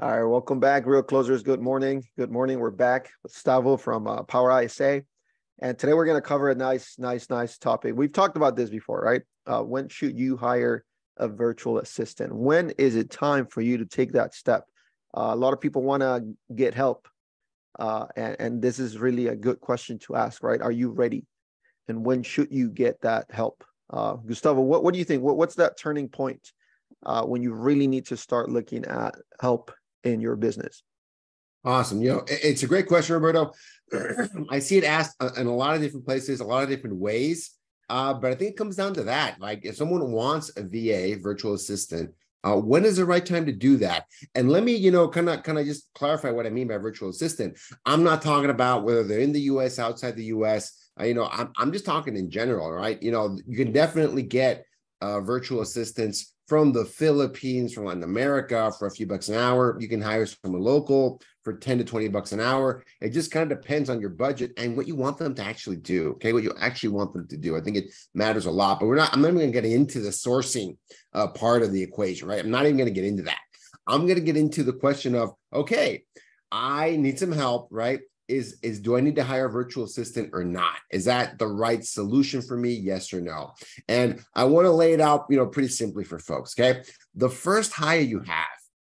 All right, welcome back, Real Closers. Good morning. Good morning. We're back with Stavo from Power ISA. And today we're going to cover a nice topic. We've talked about this before, right? When should you hire a virtual assistant? When is it time for you to take that step? A lot of people want to get help. And this is really a good question to ask, right? Are you ready? And when should you get that help? Gustavo, what do you think? What's that turning point when you really need to start looking at help in your business? Awesome. It's a great question, Roberto. I see it asked in a lot of different places, a lot of different ways. But I think it comes down to that. Like if someone wants a VA, virtual assistant, when is the right time to do that? And let me, kind of just clarify what I mean by virtual assistant. I'm not talking about whether they're in the US, outside the US. I'm just talking in general, right? You can definitely get virtual assistants from the Philippines, from Latin America for a few bucks an hour. You can hire from a local for 10 to 20 bucks an hour. It just kind of depends on your budget and what you want them to actually do. Okay, what you actually want them to do. I think it matters a lot, but I'm not even going to get into the sourcing part of the equation, right? I'm not even going to get into that. I'm going to get into the question of, okay, I need some help, right? Do I need to hire a virtual assistant or not? Is that the right solution for me? Yes or no? And I want to lay it out, pretty simply for folks. Okay. The first hire you have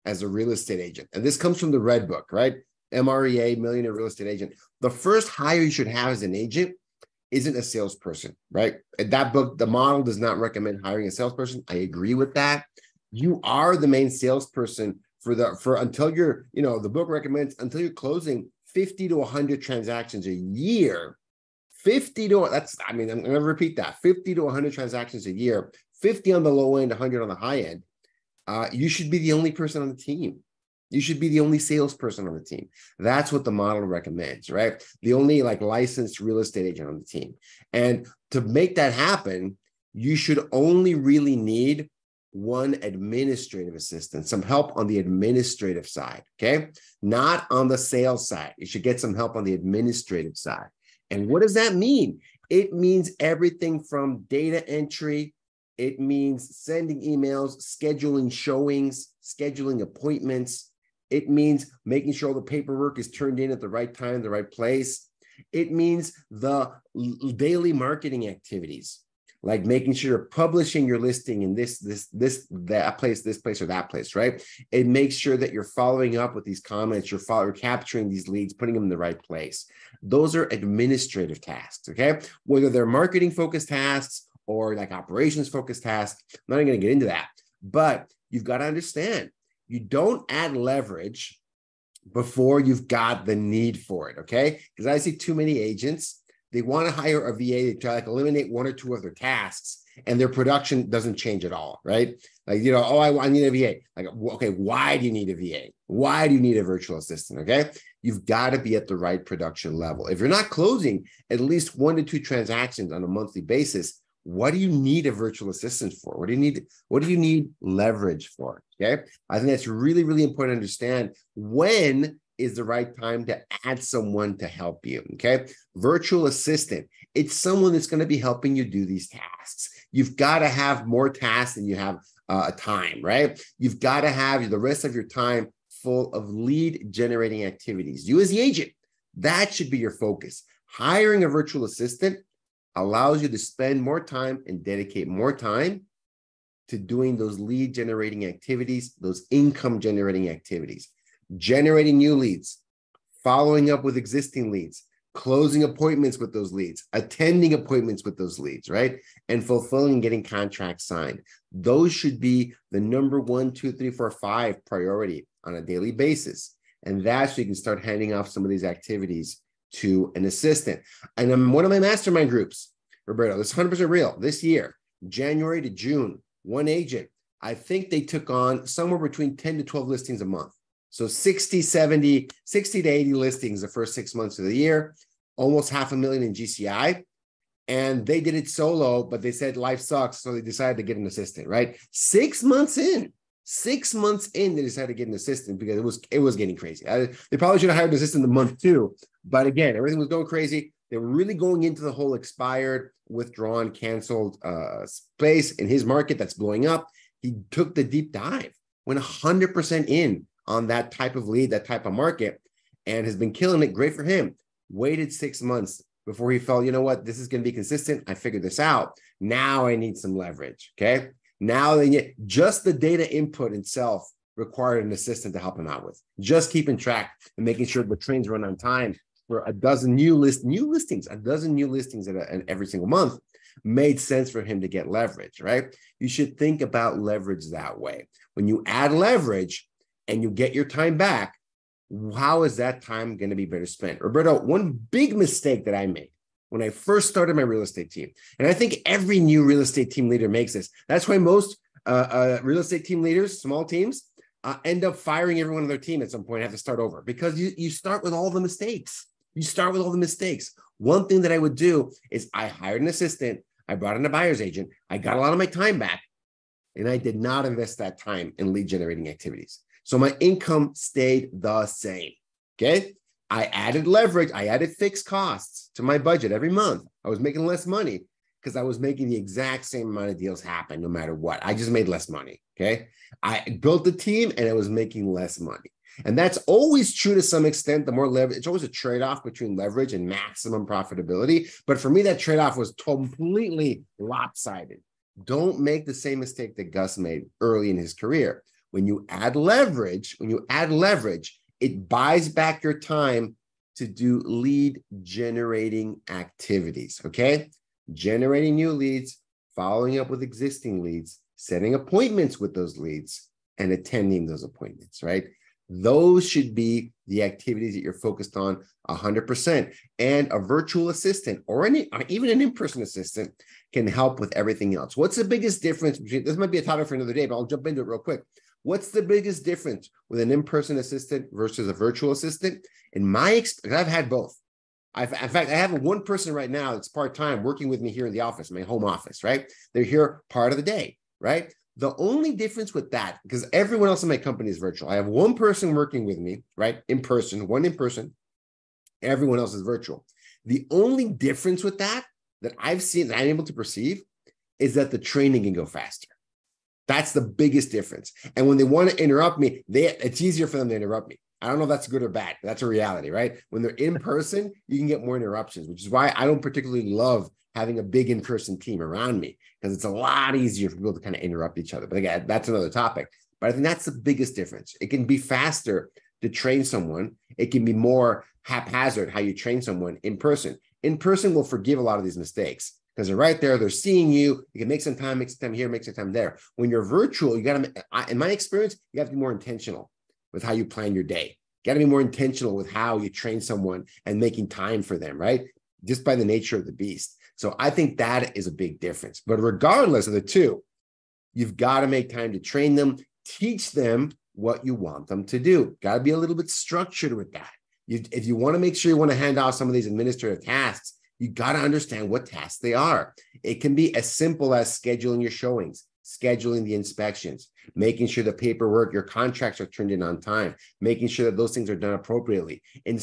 as a real estate agent, and this comes from the Red Book, right? MREA, Millionaire Real Estate Agent. The first hire you should have as an agent isn't a salesperson, right? In that book, the model does not recommend hiring a salesperson. I agree with that. You are the main salesperson until you're, the book recommends until you're closing 50 to 100 transactions a year. I'm going to repeat that, 50 to 100 transactions a year, 50 on the low end, 100 on the high end. You should be the only person on the team. You should be the only salesperson on the team. That's what the model recommends, right? The only licensed real estate agent on the team. And to make that happen, you should only really need one administrative assistant, some help on the administrative side, okay? Not on the sales side. You should get some help on the administrative side. And what does that mean? It means everything from data entry. It means sending emails, scheduling showings, scheduling appointments. It means making sure the paperwork is turned in at the right time, the right place. It means the daily marketing activities, like making sure you're publishing your listing in that place, or that place, right? It makes sure that you're following up with these comments, you're capturing these leads, putting them in the right place. Those are administrative tasks, okay? Whether they're marketing-focused tasks or operations-focused tasks, I'm not even going to get into that. But you've got to understand, you don't add leverage before you've got the need for it, okay? Because I see too many agents, they want to hire a VA to eliminate one or two of their tasks, and their production doesn't change at all, right? I need a VA. Okay, why do you need a VA? Why do you need a virtual assistant? Okay, you've got to be at the right production level. If you're not closing at least 1 to 2 transactions on a monthly basis, what do you need a virtual assistant for? What do you need leverage for? Okay, I think that's really, really important to understand when is the right time to add someone to help you, okay? Virtual assistant, it's someone that's going to be helping you do these tasks. You've got to have more tasks than you have time, right? You've got to have the rest of your time full of lead generating activities. You as the agent, that should be your focus. Hiring a virtual assistant allows you to spend more time and dedicate more time to doing those lead generating activities, those income generating activities. Generating new leads, following up with existing leads, closing appointments with those leads, attending appointments with those leads, right? And fulfilling and getting contracts signed. Those should be the number 1, 2, 3, 4, 5 priority on a daily basis. And that's so you can start handing off some of these activities to an assistant. And I'm one of my mastermind groups, Roberto, this is 100% real. This year, January to June, one agent, I think they took on somewhere between 10 to 12 listings a month. So 60 to 80 listings the first 6 months of the year, almost $500,000 in GCI. And they did it solo, but they said life sucks. So they decided to get an assistant, right? 6 months in, they decided to get an assistant because it was getting crazy. They probably should have hired an assistant in month 2. But again, everything was going crazy. They were really going into the whole expired, withdrawn, canceled space in his market that's blowing up. He took the deep dive, went 100% in on that type of lead, that type of market, and has been killing it. Great for him. Waited 6 months before he felt, you know what, this is going to be consistent. I figured this out. Now I need some leverage. Okay. Now then, just the data input itself required an assistant to help him out with. Just keeping track and making sure the trains run on time for a dozen new listings every single month made sense for him to get leverage, right? You should think about leverage that way. When you add leverage and you get your time back, how is that time going to be better spent? Roberto, one big mistake that I made when I first started my real estate team, and I think every new real estate team leader makes this. That's why most real estate team leaders, small teams, end up firing everyone on their team at some point and have to start over, because you start with all the mistakes. You start with all the mistakes. One thing that I would do is I hired an assistant, I brought in a buyer's agent, I got a lot of my time back, and I did not invest that time in lead generating activities. So my income stayed the same, okay? I added leverage, I added fixed costs to my budget every month. I was making less money because I was making the exact same amount of deals happen no matter what. I just made less money, okay? I built the team and I was making less money. And that's always true to some extent. The more leverage, it's always a trade-off between leverage and maximum profitability. But for me, that trade-off was completely lopsided. Don't make the same mistake that Gus made early in his career. When you add leverage, it buys back your time to do lead generating activities, okay? Generating new leads, following up with existing leads, setting appointments with those leads, and attending those appointments, right? Those should be the activities that you're focused on 100%. And a virtual assistant or even an in-person assistant can help with everything else. What's the biggest difference between, this might be a topic for another day, but I'll jump into it real quick. What's the biggest difference with an in-person assistant versus a virtual assistant? In my experience, I've had both. In fact, I have one person right now that's part-time working with me here in the office, my home office, right? They're here part of the day, right? The only difference with that, because everyone else in my company is virtual. I have one person working with me, right? One in person, everyone else is virtual. The only difference with that I've seen, that I'm able to perceive, is that the training can go faster. That's the biggest difference. And when they want to interrupt me, it's easier for them to interrupt me. I don't know if that's good or bad. That's a reality, right? When they're in person, you can get more interruptions, which is why I don't particularly love having a big in-person team around me, because it's a lot easier for people to kind of interrupt each other. But again, that's another topic. But I think that's the biggest difference. It can be faster to train someone. It can be more haphazard how you train someone in person. In person will forgive a lot of these mistakes because they're right there. They're seeing you. You can make some time here, make some time there. When you're virtual, you got to, in my experience, you have to be more intentional with how you plan your day. You got to be more intentional with how you train someone and making time for them, right? Just by the nature of the beast. So I think that is a big difference. But regardless of the two, you've got to make time to train them, teach them what you want them to do. Got to be a little bit structured with that. If you want to make sure you want to hand off some of these administrative tasks, you got to understand what tasks they are. It can be as simple as scheduling your showings, scheduling the inspections, making sure the paperwork, your contracts are turned in on time, making sure that those things are done appropriately. And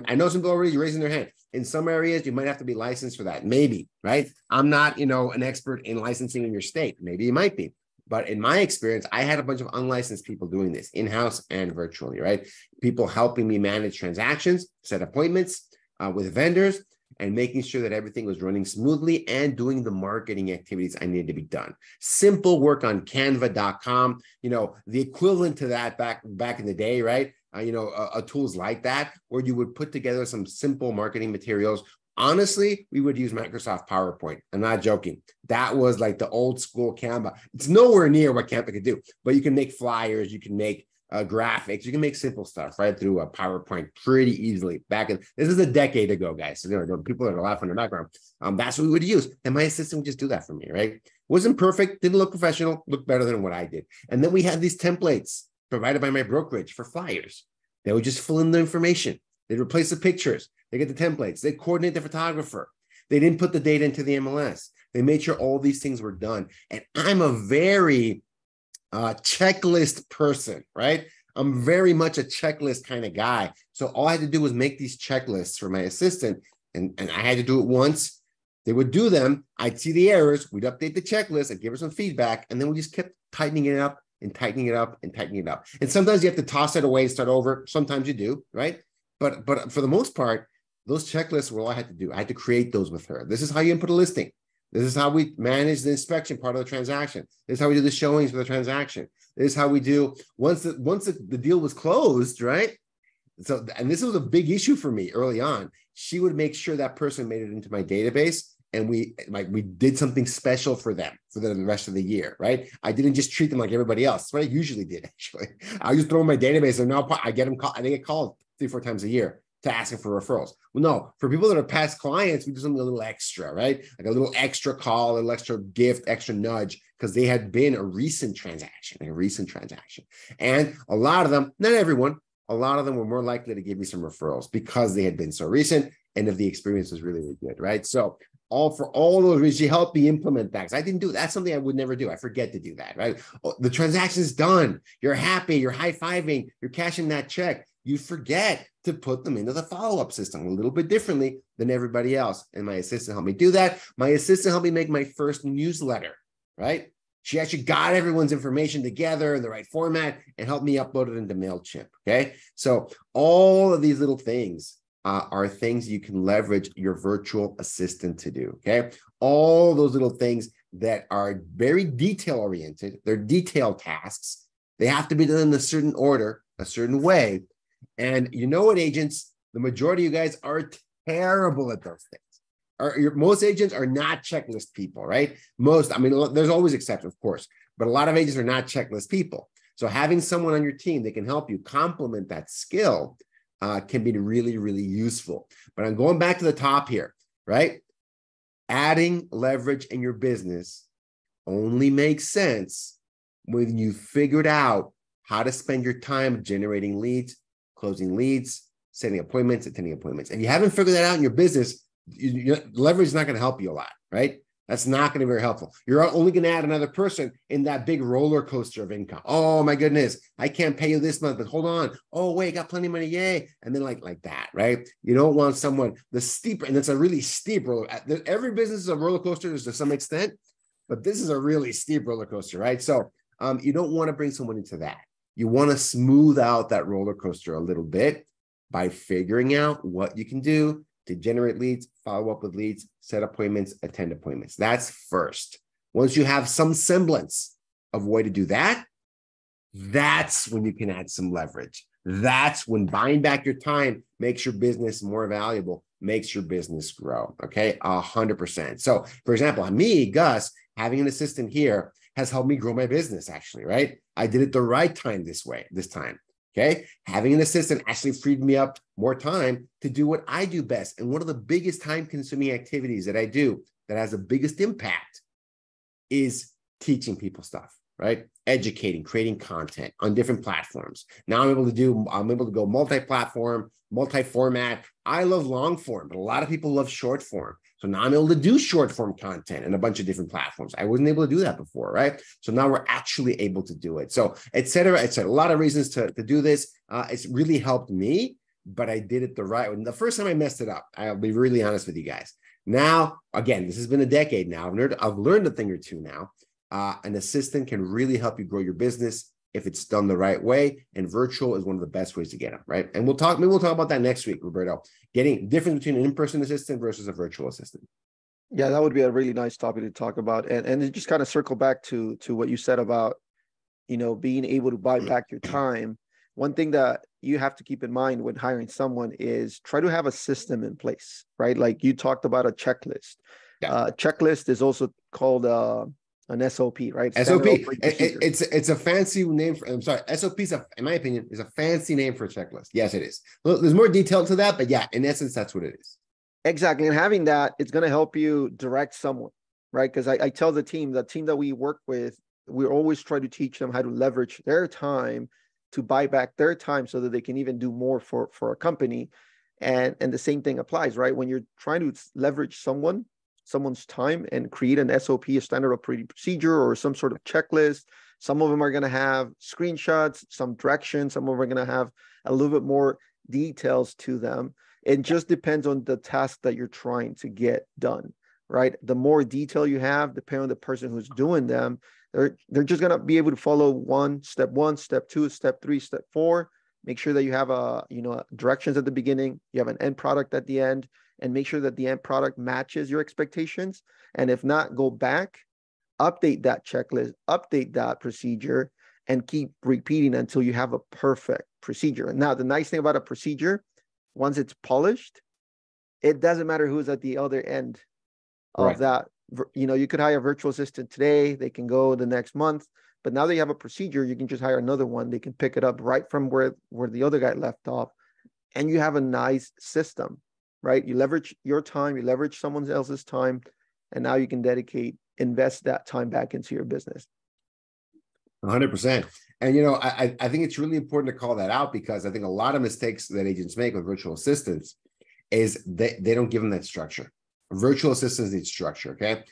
I know some people already raising their hand. In some areas, you might have to be licensed for that. Maybe, right? I'm not, an expert in licensing in your state. Maybe you might be. But in my experience, I had a bunch of unlicensed people doing this in-house and virtually, right? People helping me manage transactions, set appointments with vendors, and making sure that everything was running smoothly and doing the marketing activities I needed to be done. Simple work on canva.com, the equivalent to that back in the day, right? Tools like that, where you would put together some simple marketing materials. Honestly, we would use Microsoft PowerPoint. I'm not joking. That was like the old school Canva. It's nowhere near what Canva could do, but you can make flyers, you can make graphics, you can make simple stuff right through a PowerPoint pretty easily. This is a decade ago, guys. So there are people that are laughing in the background. That's what we would use. And my assistant would just do that for me, right? Wasn't perfect, didn't look professional, looked better than what I did. And then we had these templates provided by my brokerage for flyers. They would just fill in the information. They'd replace the pictures. They get the templates. They coordinate the photographer. They didn't put the data into the MLS. They made sure all these things were done. And I'm a very checklist person, right? I'm very much a checklist kind of guy. So all I had to do was make these checklists for my assistant. And I had to do it once. They would do them. I'd see the errors. We'd update the checklist. I'd give her some feedback. And then we just kept tightening it up and tightening it up and tightening it up. And sometimes you have to toss it away and start over. Sometimes you do, right? But for the most part, those checklists were all I had to do. I had to create those with her. This is how you input a listing. This is how we manage the inspection part of the transaction. This is how we do the showings for the transaction. This is how we do once the deal was closed, right? So, and this was a big issue for me early on. She would make sure that person made it into my database, and we did something special for them for the rest of the year, right? I didn't just treat them like everybody else. That's what I usually did, actually. I just throw in my database, and now I get them called. I get called 3-4 times a year to asking for referrals. Well, no, for people that are past clients, we do something a little extra, right? Like a little extra call, a little extra gift, extra nudge, because they had been a recent transaction. And a lot of them, not everyone, a lot of them were more likely to give me some referrals because they had been so recent and if the experience was really, really good, right? So for all those reasons, she helped me implement that. I didn't do that's something I would never do. I forget to do that, right? The transaction's done. You're happy. You're high-fiving. You're cashing that check. You forget to put them into the follow-up system a little bit differently than everybody else. And my assistant helped me do that. My assistant helped me make my first newsletter, right? She actually got everyone's information together in the right format and helped me upload it into MailChimp, okay? So all of these little things are things you can leverage your virtual assistant to do, okay? All those little things that are very detail-oriented. They're detailed tasks. They have to be done in a certain order, a certain way. And you know what, agents? The majority of you guys are terrible at those things. Most agents are not checklist people, right? There's always exceptions, of course, but a lot of agents are not checklist people. So having someone on your team that can help you complement that skill can be really, really useful. But I'm going back to the top here, right? Adding leverage in your business only makes sense when you've figured out how to spend your time generating leads, closing leads, setting appointments, attending appointments. If you haven't figured that out in your business, leverage is not going to help you a lot, right? That's not going to be very helpful. You're only going to add another person in that big roller coaster of income. Oh my goodness, I can't pay you this month, but hold on. Oh wait, got plenty of money, yay! And then like that, right? You don't want someone the steeper, and it's a really steep roller. Every business is a roller coaster to some extent, but this is a really steep roller coaster, right? So you don't want to bring someone into that. You want to smooth out that roller coaster a little bit by figuring out what you can do to generate leads, follow up with leads, set appointments, attend appointments. That's first. Once you have some semblance of way to do that, that's when you can add some leverage. That's when buying back your time makes your business more valuable, makes your business grow, okay? 100%. So, for example, me, Gus, having an assistant here has helped me grow my business, actually, right? I did it the right time this time. Okay. Having an assistant actually freed me up more time to do what I do best. And one of the biggest time consuming activities that I do that has the biggest impact is teaching people stuff, right? Educating, creating content on different platforms. Now I'm able to go multi-platform, multi-format. I love long form, but a lot of people love short form. So now I'm able to do short form content in a bunch of different platforms. I wasn't able to do that before, right? So now we're actually able to do it. So et cetera. A lot of reasons to do this. It's really helped me, but I did it the right way. The first time I messed it up, I'll be really honest with you guys. Now, again, this has been a decade now. I've learned a thing or two now. An assistant can really help you grow your business if it's done the right way, and virtual is one of the best ways to get them, right? And maybe we'll talk about that next week, Roberto, getting difference between an in-person assistant versus a virtual assistant. Yeah, that would be a really nice topic to talk about. And just kind of circle back to what you said about, being able to buy back your time. One thing that you have to keep in mind when hiring someone is try to have a system in place, right? Like you talked about a checklist. Yeah. Checklist is also called an SOP, right? SOP. It's a fancy name for. I'm sorry. SOP in my opinion, is a fancy name for a checklist. Yes, it is. There's more detail to that, but yeah, in essence, that's what it is. Exactly, and having that, it's going to help you direct someone, right? Because I tell the team that we work with, we always try to teach them how to leverage their time to buy back their time so that they can even do more for a company. And the same thing applies, right? When you're trying to leverage someone's time and create an SOP, a standard operating procedure, or some sort of checklist. Some of them are going to have screenshots, some directions, some of them are going to have a little bit more details to them. It just depends on the task that you're trying to get done, right? The more detail you have, depending on the person who's doing them, They're just gonna be able to follow one, step two, step three, step four. Make sure that you have directions at the beginning, you have an end product at the end, and make sure that the end product matches your expectations. And if not, go back, update that checklist, update that procedure, and keep repeating until you have a perfect procedure. And now the nice thing about a procedure, once it's polished, it doesn't matter who's at the other end of that. You could hire a virtual assistant today, they can go the next month, but now that you have a procedure, you can just hire another one. They can pick it up right from where the other guy left off, and you have a nice system, right? You leverage your time, you leverage someone else's time, and now you can invest that time back into your business. 100%. And, I think it's really important to call that out, because I think a lot of mistakes that agents make with virtual assistants is they don't give them that structure. Virtual assistants need structure, okay?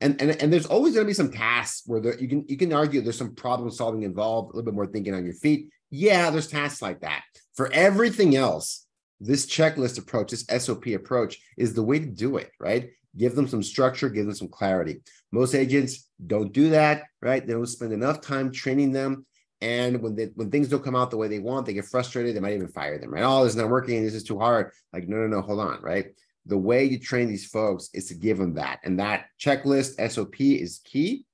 And there's always going to be some tasks where you can argue there's some problem solving involved, a little bit more thinking on your feet. Yeah, there's tasks like that. For everything else, this checklist approach, this SOP approach is the way to do it, right? Give them some structure, give them some clarity. Most agents don't do that, right? They don't spend enough time training them. And when things don't come out the way they want, they get frustrated. They might even fire them, right? Oh, this is not working. This is too hard. Like, no, hold on, right? The way you train these folks is to give them that. And that checklist SOP is key.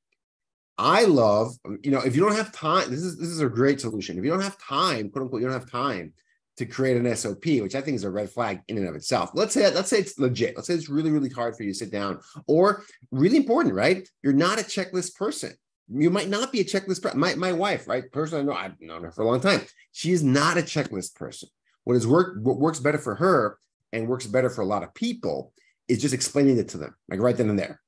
I love, if you don't have time, this is a great solution. If you don't have time, quote unquote, you don't have time to create an SOP, which I think is a red flag in and of itself. Let's say it's legit. Let's say it's really, really hard for you to sit down, or really important, right? You're not a checklist person. You might not be a checklist person. My wife, right? Person I've known her for a long time. She is not a checklist person. What works better for her and works better for a lot of people is just explaining it to them, like right then and there.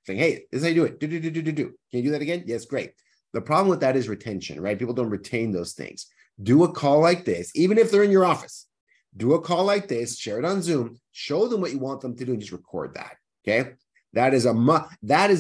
Saying, hey, this is how you do it. Do. Can you do that again? Yes, great. The problem with that is retention, right? People don't retain those things. Do a call like this, even if they're in your office. Do a call like this, share it on Zoom, show them what you want them to do, and just record that, okay? That is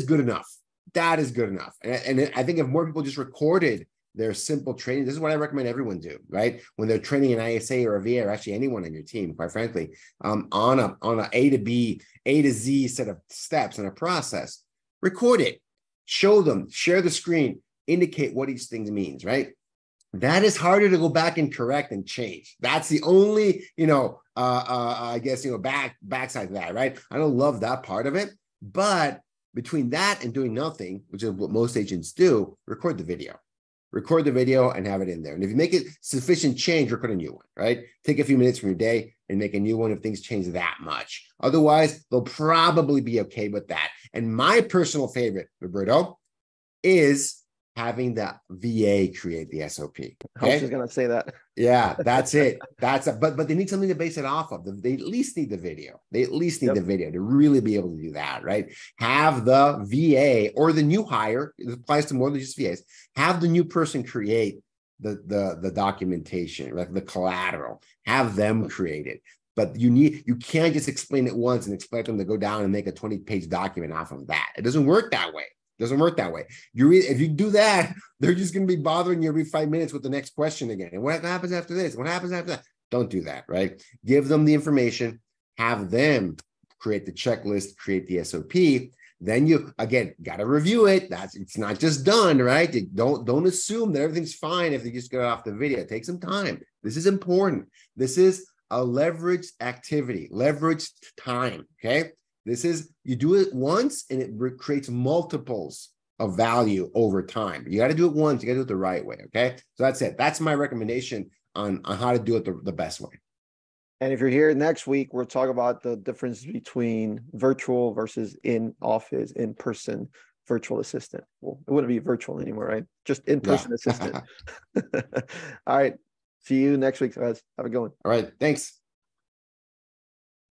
good enough. That is good enough. And I think if more people just recorded their simple training, this is what I recommend everyone do, right? When they're training an ISA or a VA, or actually anyone on your team, quite frankly, on a A to B, A to Z set of steps and a process, record it, show them, share the screen, indicate what each thing means, right? That is harder to go back and correct and change. That's the only, backside of that, right? I don't love that part of it, but between that and doing nothing, which is what most agents do, record the video and have it in there. And if you make it sufficient change, record a new one, right? Take a few minutes from your day and make a new one if things change that much. Otherwise, they'll probably be okay with that. And my personal favorite, Roberto, is having the VA create the SOP. Okay? I was just going to say that. Yeah, that's it. But they need something to base it off of. They at least need the video. They at least need the video to really be able to do that, right? Have the VA or the new hire, it applies to more than just VAs, have the new person create the documentation, right? The collateral, have them create it. But you can't just explain it once and expect them to go down and make a 20-page document off of that. It doesn't work that way. If you do that, they're just going to be bothering you every 5 minutes with the next question again. And what happens after this? What happens after that? Don't do that, right? Give them the information, have them create the checklist, create the SOP. Then you, again, got to review it. It's not just done, right? Don't assume that everything's fine if they just get off the video. Take some time. This is important. This is a leveraged activity, leveraged time, okay? This is, you do it once and it creates multiples of value over time. You got to do it once. You got to do it the right way. Okay. So that's it. That's my recommendation on how to do it the best way. And if you're here next week, we'll talk about the difference between virtual versus in-office, in-person virtual assistant. Well, it wouldn't be virtual anymore, right? Just in-person assistant. All right. See you next week, guys. Have a good one. All right. Thanks.